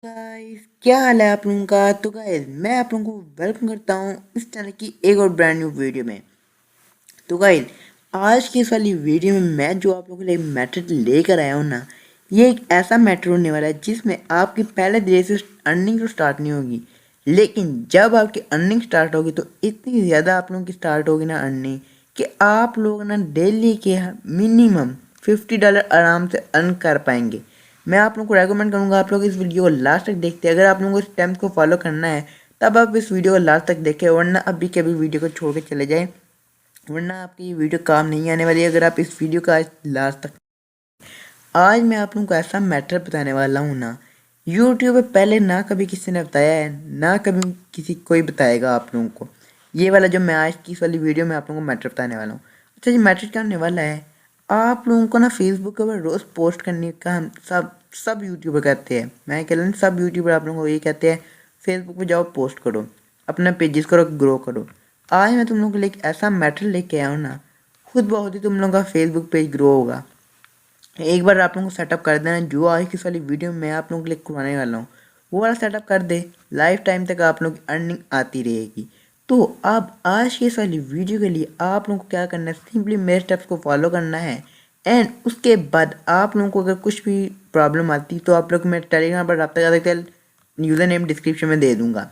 Guys, क्या हाल है आप लोगों का। तो गाइस, मैं आप लोगों को वेलकम करता हूँ इस चैनल की एक और ब्रांड न्यू वीडियो में। तो गाइस, आज की इस वाली वीडियो में मैं जो आप लोगों के लिए मैटर लेकर आया हूँ ना, ये एक ऐसा मैटर होने वाला है जिसमें आपकी पहले धीरे से अर्निंग तो स्टार्ट नहीं होगी, लेकिन जब आपकी अर्निंग स्टार्ट होगी तो इतनी ज़्यादा आप लोगों की स्टार्ट होगी ना अर्निंग, कि आप लोग ना डेली के मिनिमम $50 आराम से अर्न कर पाएंगे। मैं आप लोगों को रेकमेंड करूंगा आप लोग इस वीडियो को लास्ट तक देखते हैं। अगर आप लोगों को स्टेप्स को फॉलो करना है तब आप इस वीडियो को लास्ट तक देखें, वरना अभी के अभी वीडियो को छोड़ के चले जाएं, वरना आपकी ये वीडियो काम नहीं आने वाली है अगर आप इस वीडियो का आज लास्ट तक। आज मैं आप लोगों को ऐसा मैटर बताने वाला हूँ ना, यूट्यूब पे पहले ना कभी किसी ने बताया है, ना कभी किसी कोई बताएगा आप लोगों को। ये वाला जो मैं आज की इस वाली वीडियो में आप लोगों को मैटर बताने वाला हूँ। अच्छा जी, मैटर क्या होने वाला है, आप लोगों को ना फेसबुक के ऊपर रोज़ पोस्ट करने का हम सब सब यूट्यूबर कहते हैं। मैं कह रहा हूँ सब यूट्यूबर आप लोगों को ये कहते हैं, फेसबुक पे जाओ पोस्ट करो, अपना पेजेस करो, ग्रो करो। आज मैं तुम लोगों के लिए एक ऐसा मैटर लेके आया हूँ ना, खुद बहुत ही तुम लोगों का फेसबुक पेज ग्रो होगा। एक बार आप लोगों को सेटअप कर देना, जो आज की वाली वीडियो में मैं आप लोगों के लिए करवाने वाला हूँ वो वाला सेटअप कर दे, लाइफ टाइम तक आप लोगों की अर्निंग आती रहेगी। तो अब आज की इस वाली वीडियो के लिए आप लोगों को क्या करना है, सिंपली मेरे स्टेप्स को फॉलो करना है। एंड उसके बाद आप लोगों को अगर कुछ भी प्रॉब्लम आती तो आप लोग मेरे टेलीग्राम पर रब्ता कर सकते हैं, यूज़र नेम डिस्क्रिप्शन में दे दूंगा।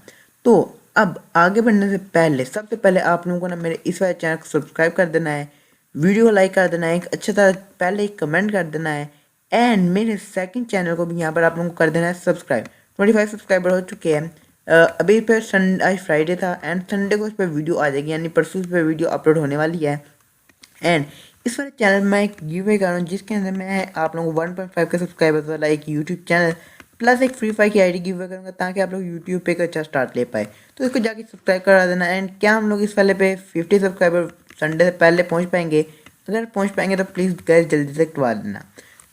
तो अब आगे बढ़ने से पहले सबसे पहले आप लोगों को ना मेरे इस वाले चैनल को सब्सक्राइब कर देना है, वीडियो को लाइक कर देना है, एक अच्छा था पहले एक कमेंट कर देना है, एंड मेरे सेकंड चैनल को भी यहाँ पर आप लोगों को कर देना है सब्सक्राइब। 25 सब्सक्राइबर हो चुके हैं। अभी पे आज फ्राइडे था एंड संडे को इस पर वीडियो आ जाएगी, यानी परसों इस पर वीडियो अपलोड होने वाली है। एंड इस वाले चैनल में एक गिव अवे कर रहा हूँ जिसके अंदर मैं आप लोगों को 1.5 के सब्सक्राइबर्स वाला एक यूट्यूब चैनल प्लस एक फ्री फायर की आईडी गिव अवे करूँगा, ताकि आप लोग यूट्यूब पे एक अच्छा स्टार्ट ले पाए। तो इसको जाके सब्सक्राइब करा देना। एंड क्या हम लोग इस वाले पे 50 सब्सक्राइबर संडे से पहले पहुँच पाएंगे? अगर पहुँच पाएंगे तो प्लीज़ गैस जल्दी से करवा देना।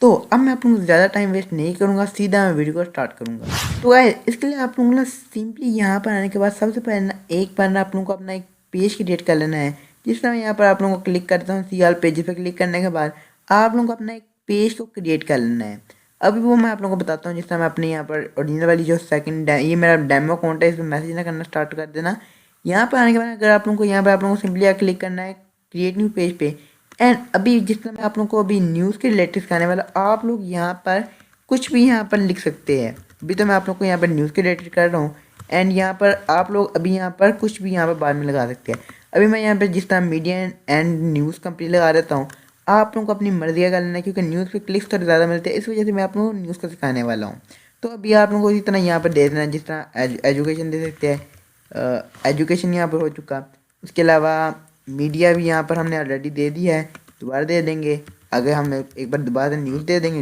तो अब मैं आप लोगों को ज़्यादा टाइम वेस्ट नहीं करूँगा, सीधा मैं वीडियो को स्टार्ट करूँगा। तो गाइस, इसके लिए आप लोगों को ना सिंपली यहाँ पर आने के बाद सबसे पहले ना एक बार ना आप लोगों को अपना एक पेज क्रिएट कर लेना है। जिस तरह यहाँ पर आप लोगों को क्लिक करता हूँ, सी आल पेज पर क्लिक करने के बाद आप लोगों को अपना एक पेज को क्रिएट कर लेना है। अभी वो मैं आप लोगों को बताता हूँ। जिस तरह मैं अपने यहाँ पर ओरिजिनल वाली जो सेकंड ये मेरा डेमो अकाउंट है, इस पर मैसेज ना करना स्टार्ट कर देना। यहाँ पर आने के बाद अगर आप लोगों को यहाँ पर आप लोगों को सिंपली क्लिक करना है क्रिएट न्यू पेज पे। एंड अभी जिस तरह मैं आप लोगों को अभी न्यूज़ के रिलेटेड सिखाने वाला, आप लोग यहाँ पर कुछ भी यहाँ पर लिख सकते हैं। अभी तो मैं आप लोग को यहाँ पर न्यूज़ के रिलेटेड कर रहा हूँ, एंड यहाँ पर आप लोग अभी यहाँ पर कुछ भी यहाँ पर बाद में लगा सकते हैं। अभी मैं यहाँ पर जिस तरह मीडिया एंड न्यूज़ कंपनी लगा देता हूँ, आप लोगों को अपनी मर्जी का कर लेना है, क्योंकि न्यूज़ पे क्लिक्स थोड़े ज़्यादा मिलते हैं, इस वजह से मैं आप लोगों को न्यूज़ का सिखाने वाला हूँ। तो अभी आप लोगों को इसी तरह यहाँ पर दे देना है, जिस तरह एजुकेशन दे सकते हैं, एजुकेशन यहाँ पर हो चुका। उसके अलावा मीडिया भी यहाँ पर हमने ऑलरेडी दे दिया है, दोबारा दे देंगे। अगर हम एक बार दोबारा से न्यूज़ दे देंगे,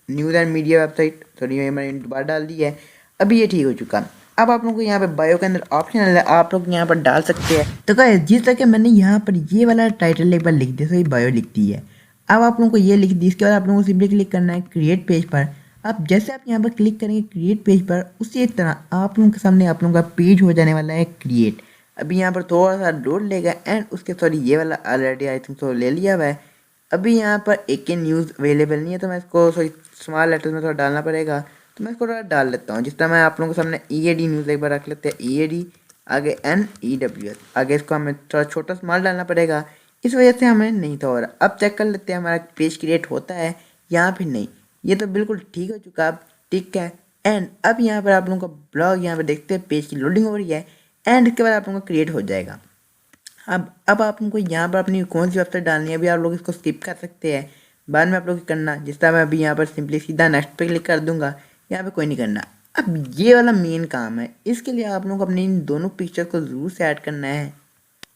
news and media website, sorry ये मैंने दोबारा डाल दी है। अभी ये ठीक हो चुका। अब आप लोगों को यहाँ पे बायो के अंदर ऑप्शन है, आप लोग यहाँ पर डाल सकते हैं। तो गाइस, जिस तरह के मैंने यहाँ पर ये वाला टाइटल एक बार लिख दिया, सही बायो लिख दी है। अब आप लोगों को ये लिख दी, इसके बाद आप लोगों को सिंपली क्लिक करना है क्रिएट पेज पर। अब जैसे आप यहाँ पर क्लिक करेंगे क्रिएट पेज पर, उसी तरह आप लोगों के सामने आप लोगों का पेज हो जाने वाला है क्रिएट। अभी यहाँ पर थोड़ा सा लोड लेगा, एंड उसके सॉरी ये वाला ऑलरेडी आई थिंक तो ले लिया हुआ है। अभी यहाँ पर एक न्यूज़ अवेलेबल नहीं है, तो मैं इसको सॉरी स्मॉल लेटर में थोड़ा डालना पड़ेगा, तो मैं इसको थोड़ा डाल लेता हूँ। जिस तरह मैं आप लोगों के सामने EAD न्यूज़ एक बार रख लेते हैं, EAD आगे NEWS, आगे इसको हमें थोड़ा छोटा स्मॉल डालना पड़ेगा, इस वजह से हमें नहीं था हो रहा। अब चेक कर लेते हैं हमारा पेज क्रिएट होता है यहाँ फिर नहीं। ये तो बिल्कुल ठीक हो चुका, अब ठीक है। एंड अब यहाँ पर आप लोगों का ब्लॉग यहाँ पर देखते हैं, पेज की लोडिंग हो रही है, एंड इसके बाद आप लोगों का क्रिएट हो जाएगा। अब आप लोगों को यहाँ पर अपनी कौन सी वेबसाइट डालनी है, अभी आप लोग इसको स्किप कर सकते हैं, बाद में आप लोग करना। जिस तरह मैं अभी यहाँ पर सिंपली सीधा नेक्स्ट पे क्लिक कर दूंगा, यहाँ पे कोई नहीं करना। अब ये वाला मेन काम है, इसके लिए आप लोगों को अपने इन दोनों पिक्चर को ज़रूर से ऐड करना है।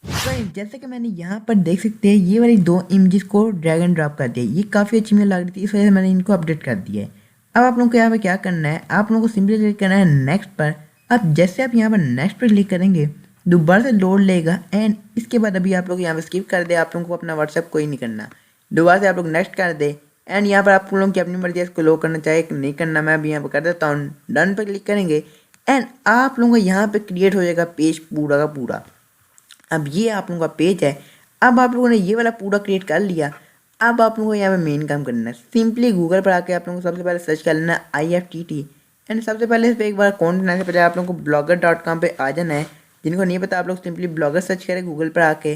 तो जैसे कि मैंने यहाँ पर देख सकते हैं, ये वाली दो इमेजेस को ड्रैग एंड ड्रॉप कर दिया। ये काफ़ी अच्छी मुझे लग रही थी, इस वजह से मैंने इनको अपडेट कर दिया है। अब आप लोगों को यहाँ पर क्या करना है, आप लोगों को सिंपली क्लिक करना है नेक्स्ट पर। अब जैसे आप यहाँ पर नेक्स्ट पर क्लिक करेंगे, दोबारा से लोड लेगा, एंड इसके बाद अभी आप लोग यहाँ पर स्किप कर दे, आप लोगों को अपना व्हाट्सएप कोई नहीं करना। दोबारा से आप लोग नेक्स्ट कर दे, एंड यहाँ पर आप लोगों की अपनी मर्जी है, इसको लो करना चाहे नहीं करना। मैं अभी यहाँ पर कर देता हूँ, डन पर क्लिक करेंगे, एंड आप लोगों को यहाँ पर क्रिएट हो जाएगा पेज पूरा का पूरा। अब ये आप लोगों का पेज है। अब आप लोगों ने ये वाला पूरा क्रिएट कर लिया। अब आप लोगों को यहाँ पे मेन काम करना है, सिंपली गूगल पर आके आप लोगों को सबसे पहले सर्च कर लेना है IFTT, एंड सबसे पहले इस पर एक बार अकाउंट बनाने से पहले आप लोगों को blogger.com पे आ जाना है। जिनको नहीं पता आप लोग सिंपली ब्लॉगर सर्च करें गूगल पर आके,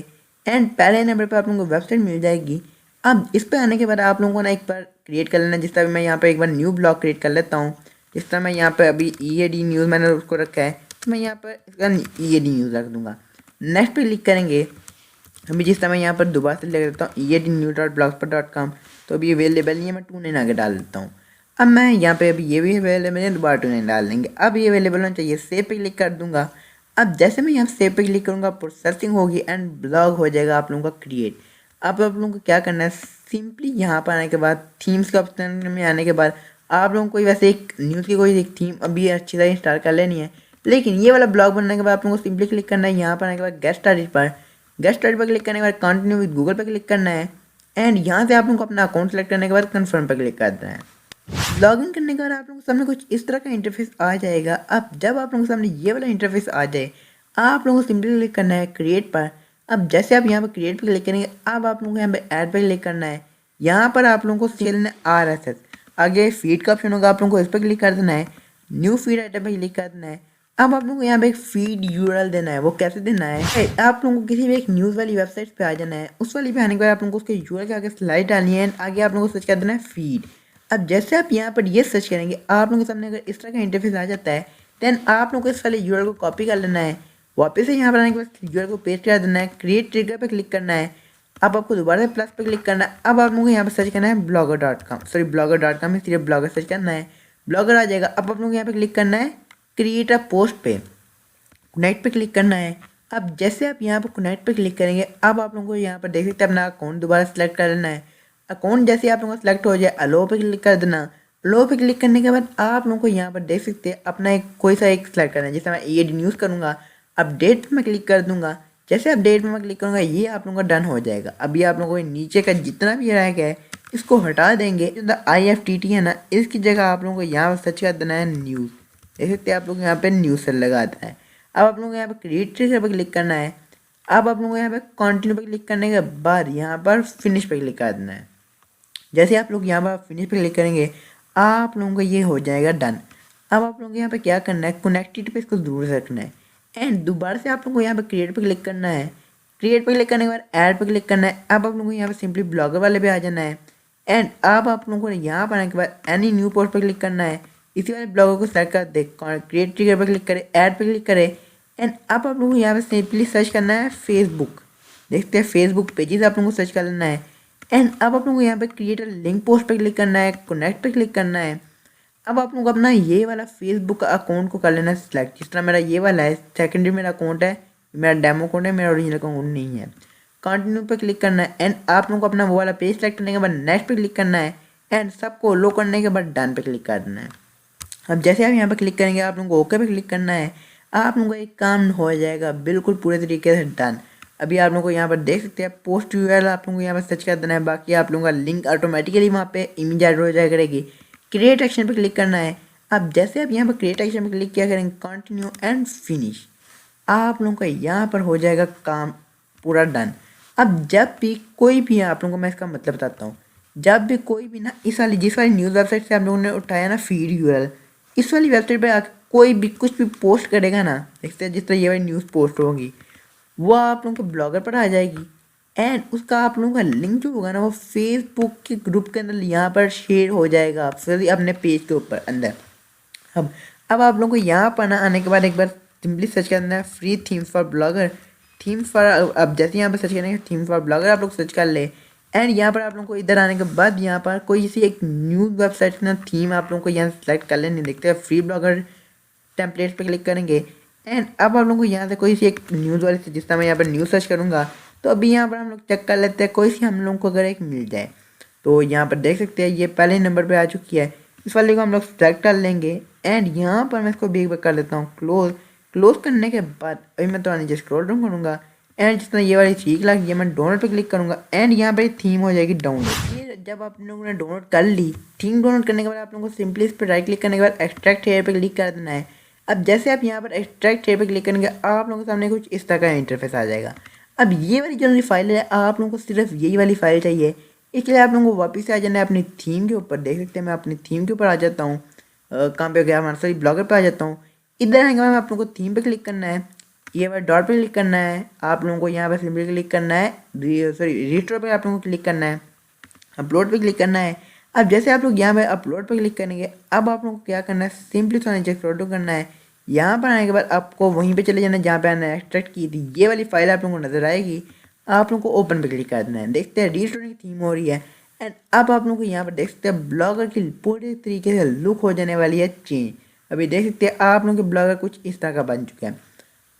एंड पहले नंबर पर आप लोगों को वेबसाइट मिल जाएगी। अब इस पर आने के बाद आप लोगों को ना एक बार क्रिएट कर लेना, जिस तरह मैं यहाँ पर एक बार न्यू ब्लॉग क्रिएट कर लेता हूँ। जिस तरह मैं यहाँ पर अभी EAD न्यूज़ मैंने उसको रखा है, तो मैं यहाँ पर इसका EAD न्यूज़ रख दूँगा। नेक्स्ट पे क्लिक करेंगे। अभी जिस समय यहाँ पर दोबारा से ले लेता हूँ eadnews.blogspot.com, तो अभी अवेलेबल नहीं है, मैं 2 आगे डाल देता हूँ। अब मैं यहाँ पे अभी ये भी अवेलेबल है, दोबारा 2 डाल देंगे। अब ये अवेलेबल होना चाहिए, सेव पे क्लिक कर दूंगा। अब जैसे मैं यहाँ सेव पे क्लिक करूँगा प्रोसेसिंग होगी एंड ब्लॉग हो जाएगा आप लोगों का क्रिएट। अब आप लोगों को क्या करना है, सिंपली यहाँ पर आने के बाद थीम्स के ऑप्शन में आने के बाद आप लोगों को वैसे एक न्यूज़ की कोई एक थीम अभी अच्छी तरह इंस्टॉल कर लेनी है, लेकिन ये वाला ब्लॉग बनने के बाद आप लोगों को सिंपली क्लिक करना है यहाँ पर आने के बाद गेट स्टार्टेड पर। गेट स्टार्ट पर क्लिक करने के बाद कंटिन्यू विद गूगल पर क्लिक करना है, एंड यहाँ से आप लोगों को अपना अकाउंट सेलेक्ट करने के बाद कन्फर्म पर क्लिक करना है। लॉगिन करने के बाद आप लोगों के सामने कुछ इस तरह का इंटरफेस आ जाएगा। अब जब आप लोगों के सामने ये वाला इंटरफेस आ जाए, आप लोगों को सिंपली क्लिक करना है क्रिएट पर। अब जैसे आप यहाँ पर क्रिएट पर क्लिक करेंगे, अब आप लोगों को यहाँ पर ऐड पर क्लिक करना है। यहाँ पर आप लोगों को सेल RSS, आगे फीड का ऑप्शन होगा, आप लोगों को इस पर क्लिक कर देना है। न्यू फीड आइटम पर क्लिक कर देना है। अब आप लोगों को यहाँ पे एक फीड URL देना है। वो कैसे देना है, आप लोगों को किसी भी एक न्यूज़ वाली वेबसाइट पे आ जाना है। उस वाली पे आने के बाद आप लोगों को उसके URL के आगे स्लाइड डालनी है, आगे आप लोगों को सर्च कर देना है फीड। अब जैसे आप यहाँ पर ये सर्च करेंगे, आप लोगों के सामने अगर इस तरह का इंटरफेस आ जाता है, देन आप लोगों को इस वाले URL को कॉपी कर लेना है। वापस से यहाँ पर आने के बाद URL को पेस्ट कर देना है, क्रिएट ट्रिगर पर क्लिक करना है। अब आपको दोबारा से प्लस पर क्लिक करना है। अब आप लोगों को यहाँ पर सर्च करना है blogger.com में सिर्फ ब्लॉगर सर्च करना है, ब्लॉगर आ जाएगा। अब आप लोगों को यहाँ पर क्लिक करना है क्रिएट अ पोस्ट पे, कनेक्ट पे क्लिक करना है। अब जैसे आप यहाँ पर कनेक्ट पे क्लिक करेंगे, अब आप लोगों को यहाँ पर देख सकते हैं अपना अकाउंट दोबारा सेलेक्ट कर लेना है। अकाउंट जैसे आप लोगों का सेलेक्ट हो जाए, अलो पे क्लिक कर देना। अलो पे क्लिक करने के बाद आप लोगों को यहाँ पर देख सकते हैं अपना एक कोई सा एक सेलेक्ट करना है। जैसे मैं EAD न्यूज़ करूँगा, अपडेट पर मैं क्लिक कर दूँगा। जैसे अपडेट पर मैं क्लिक करूँगा, ये आप लोगों का डन हो जाएगा। अभी आप लोगों को नीचे का जितना भी रह गया है इसको हटा देंगे। जो IFTT है ना, इसकी जगह आप लोगों को यहाँ पर सर्च कर देना है न्यूज़। देख सकते हैं आप लोग यहाँ पे न्यूज़ सेल लगा आता है। अब आप लोगों को यहाँ पर क्रिएट ट्रिगर पर क्लिक करना है। अब आप लोगों को यहाँ पे कंटिन्यू पर क्लिक करने के बाद यहाँ पर फिनिश पर क्लिक कर देना है। जैसे आप लोग यहाँ पर फिनिश पर क्लिक करेंगे, आप लोगों को ये हो जाएगा डन। अब आप लोगों को यहाँ पे क्या करना है, कनेक्टेड पे इसको जरूर रखना है, एंड दोबारा से आप लोगों को यहाँ पे क्रिएट पर क्लिक करना है। क्रिएट पर क्लिक करने के बाद ऐड पर क्लिक करना है। अब आप लोगों को यहाँ पे सिंपली ब्लॉगर वाले पे आ जाना है, एंड अब आप लोगों को यहाँ पर आने के बाद एनी न्यू पोस्ट पर क्लिक करना है। इसी वाले ब्लॉगर को सेलेक्ट कर दे, क्रिएट ट्रिगर पर क्लिक करें, ऐड पर क्लिक करें, एंड अब आप लोगों को यहाँ पे सिंपली सर्च करना है फेसबुक। देखते हैं फेसबुक पेजेस आप लोगों को सर्च कर लेना है, एंड अब आप लोगों को यहाँ पे क्रिएट लिंक पोस्ट पे क्लिक करना है, कनेक्ट पे क्लिक करना है। अब आप लोगों को अपना ये वाला फेसबुक अकाउंट को कर लेना है सिलेक्ट। जिस तरह मेरा ये वाला है, सेकेंडरी मेरा अकाउंट है, मेरा डेमो अकाउंट है, मेरा ओरिजिनल अकाउंट नहीं है। कंटिन्यू पे क्लिक करना है, एंड आप लोगों को अपना वो वाला पेज सेलेक्ट करने के बाद नेक्स्ट पे क्लिक करना है, एंड सबको लो करने के बाद डन पे क्लिक कर देना है। अब जैसे आप यहाँ पे क्लिक करेंगे, आप लोगों को ओके पे क्लिक करना है। आप लोगों को एक काम हो जाएगा बिल्कुल पूरे तरीके से डन। अभी आप लोगों को यहाँ पर देख सकते हैं पोस्ट URL आप लोगों को यहाँ पर सर्च कर देना है। बाकी आप लोगों का लिंक ऑटोमेटिकली वहाँ पे इमेज ऐड हो जाया करेगी। क्रिएट एक्शन पे क्लिक करना है। अब जैसे आप यहाँ पर क्रिएट एक्शन पे क्लिक किया करेंगे, कंटिन्यू एंड फिनिश, आप लोगों का यहाँ पर हो जाएगा काम पूरा डन। अब जब भी कोई भी आप लोगों को मैं इसका मतलब बताता हूँ, जब भी कोई भी ना इस वाली जिस वाली न्यूज़ वेबसाइट से आप लोगों ने उठाया ना फीड URL, इस वाली वेबसाइट पे आके कोई भी कुछ भी पोस्ट करेगा ना, देखते हैं जिस तरह ये वाली न्यूज़ पोस्ट होगी, वो आप लोगों के ब्लॉगर पर आ जाएगी, एंड उसका आप लोगों का लिंक जो होगा ना वो फेसबुक के ग्रुप के अंदर यहाँ पर शेयर हो जाएगा फिर अपने पेज के ऊपर अंदर। अब आप लोगों को यहाँ पर ना आने के बाद एक बार सिंपली सर्च करना है free themes for blogger, themes for. अब जैसे यहाँ पर सर्च करेंगे थीम्स फॉर ब्लॉगर, आप लोग सर्च कर ले, एंड यहाँ पर आप लोगों को इधर आने के बाद यहाँ पर कोई सी एक न्यूज़ वेबसाइट ना थीम आप लोगों को यहाँ सेलेक्ट कर लेनी। देखते हैं फ्री ब्लॉगर टेम्पलेट पे क्लिक करेंगे, एंड अब आप लोगों को यहाँ से कोई सी एक न्यूज़ वाली से, जिस तरह मैं यहाँ पर न्यूज़ सर्च करूँगा, तो अभी यहाँ पर हम लोग चेक कर लेते हैं कोई सी हम लोगों को अगर एक मिल जाए। तो यहाँ पर देख सकते हैं ये पहले नंबर पर आ चुकी है। इस वाले को हम लोग सेलेक्ट कर लेंगे, एंड यहाँ पर मैं इसको भी एक बार कर लेता हूँ क्लोज करने के बाद अभी मैं थोड़ा नीचे स्क्रॉल डाउन करूँगा, एंड जितना ये वाली ठीक लगी मैं डाउनलोड पे क्लिक करूँगा, एंड यहाँ पर थीम हो जाएगी डाउनलोड। ये जब आप लोगों ने डाउनलोड कर ली, थीम डाउनलोड करने के बाद आप लोगों को सिंपली इस पर राइट क्लिक करने के बाद एक्सट्रैक्ट हेयर पे क्लिक कर देना है। अब जैसे आप यहाँ पर एक्सट्रैक्ट हेयर पे क्लिक करेंगे, आप लोगों के सामने कुछ इस तरह का इंटरफेस आ जाएगा। अब ये वाली जो फाइल है, आप लोगों को सिर्फ यही वाली फाइल चाहिए, इसलिए आप लोगों को वापस से आ जाना है अपनी थीम के ऊपर। देख सकते हैं मैं अपनी थीम के ऊपर आ जाता हूँ। कहाँ पे गया हमारा, सॉरी ब्लॉगर पे आ जाता हूँ। इधर आएंगे मैं आप लोगों को थीम पे क्लिक करना है, ये वाला डॉट पे क्लिक करना है, आप लोगों को यहाँ पे सिंपली क्लिक करना है, सॉरी रिस्टोर पे आप लोगों को क्लिक करना है, अपलोड पे क्लिक करना है। अब जैसे आप लोग यहाँ पे अपलोड पे क्लिक करेंगे, अब आप लोगों को क्या करना है, सिंपली थोड़ा नीचे स्क्रॉल डाउन करना है। यहाँ पर आने के बाद आपको वहीं पे चले जाना है जहाँ पे आपने एक्सट्रैक्ट की थी, ये वाली फाइल आप लोगों को नजर आएगी। आप लोगों को ओपन पे क्लिक कर देना है, देखते हैं रिस्टोरिंग थीम हो रही है। एंड अब आप लोगों को यहाँ पर देख सकते हैं ब्लॉगर की पूरी तरीके से लुक हो जाने वाली है चेंज। अभी देख सकते हैं आप लोगों के ब्लॉगर कुछ इस तरह का बन चुका है।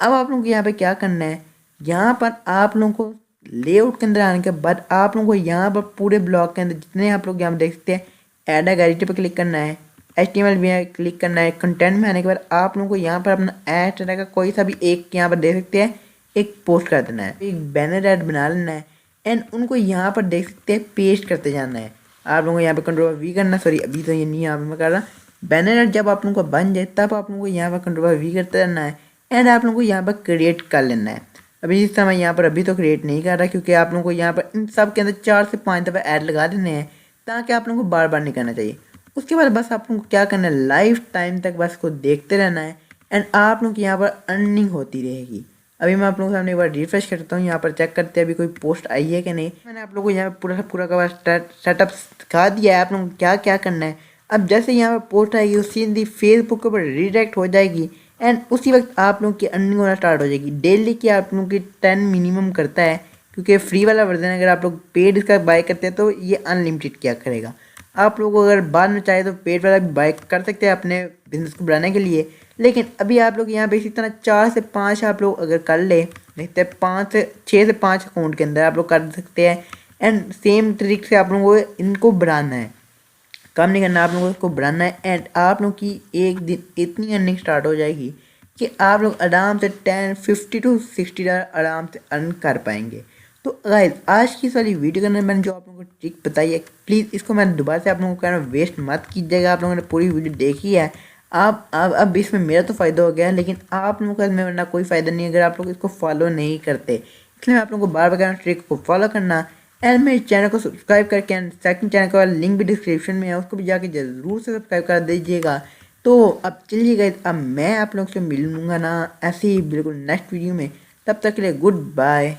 अब आप लोगों को यहाँ पे क्या करना है, यहाँ पर आप लोगों को लेआउट के अंदर आने के बाद आप लोगों को यहाँ पर पूरे ब्लॉग के अंदर जितने आप लोग यहाँ पर देख सकते हैं, ऐड गैरिटी पर क्लिक करना है, HTML भी क्लिक करना है। कंटेंट में आने के बाद आप लोगों को यहाँ पर अपना ऐड का कोई सा भी एक यहाँ पर देख सकते हैं एक पोस्ट कर देना है, एक बैनर ऐड बना लेना है। एंड उनको यहाँ पर देख सकते हैं पेस्ट करते जाना है। आप लोगों को यहाँ पर Ctrl+V करना, सॉरी अभी तो ये नहीं यहाँ पर मैं कर रहा। बैनर ऐड जब आप लोगों को बन जाए तब आप लोगों को यहाँ पर Ctrl+V करते रहना है। एंड आप लोगों को यहाँ पर क्रिएट कर लेना है। अभी इस समय यहाँ पर अभी तो क्रिएट नहीं कर रहा, क्योंकि आप लोगों को यहाँ पर इन सब के अंदर 4 से 5 दफ़ा ऐड लगा देने हैं, ताकि आप लोगों को बार बार नहीं करना चाहिए। उसके बाद बस आप लोगों को क्या करना है, लाइफ टाइम तक बस को देखते रहना है। एंड आप लोगों की यहाँ पर अर्निंग होती रहेगी। अभी मैं आप लोगों के सामने एक बार रिफ्रेश करता हूँ, यहाँ पर चेक करते हैं अभी कोई पोस्ट आई है कि नहीं। मैंने आप लोगों को यहाँ पर पूरा का सेटअप सिखा दिया है आप लोगों को क्या क्या करना है। अब जैसे यहाँ पर पोस्ट आएगी उसी सीधी फेसबुक के ऊपर रिडायरेक्ट हो जाएगी। एंड उसी वक्त आप लोगों की अर्निंग होना स्टार्ट हो जाएगी। डेली की आप लोगों की 10 मिनिमम करता है, क्योंकि फ्री वाला वर्जन अगर आप लोग पेड इसका बाय करते हैं तो ये अनलिमिटेड क्या करेगा। आप लोग अगर बाद में चाहे तो पेड वाला भी बाय कर सकते हैं अपने बिजनेस को बढ़ाने के लिए। लेकिन अभी आप लोग यहाँ पे इसी तरह 4 से 5 आप लोग अगर कर ले, देखते हैं 6 से 5 अकाउंट के अंदर आप लोग कर सकते हैं। एंड सेम ट्रिक से आप लोगों को इनको बढ़ाना है, कम नहीं करना, आप लोगों को इसको बढ़ाना है। एंड आप लोग की एक दिन इतनी अर्निंग स्टार्ट हो जाएगी कि आप लोग आराम से 50 to 60 डॉलर आराम से अर्न कर पाएंगे। तो गाइस आज की सारी वीडियो के अंदर मैंने जो आप लोगों को ट्रिक बताई है, प्लीज़ इसको मैं दोबारा से आप लोगों को कहना वेस्ट मत कीजिएगा। आप लोगों ने पूरी वीडियो देखी है, आप अब इसमें मेरा तो फ़ायदा हो गया है, लेकिन आप लोगों का इसमें वरना कोई फ़ायदा नहीं अगर आप लोग इसको फॉलो नहीं करते। इसलिए मैं आप लोगों को बार बार कहना ट्रिक को फॉलो करना। एंड मेरे चैनल को सब्सक्राइब करके, एंड सेकंड चैनल का लिंक भी डिस्क्रिप्शन में है, उसको भी जाके ज़रूर से सब्सक्राइब कर दीजिएगा। तो अब चलिए गाइस, अब मैं आप लोग से मिलूँगा ना ऐसे ही बिल्कुल नेक्स्ट वीडियो में। तब तक के लिए गुड बाय।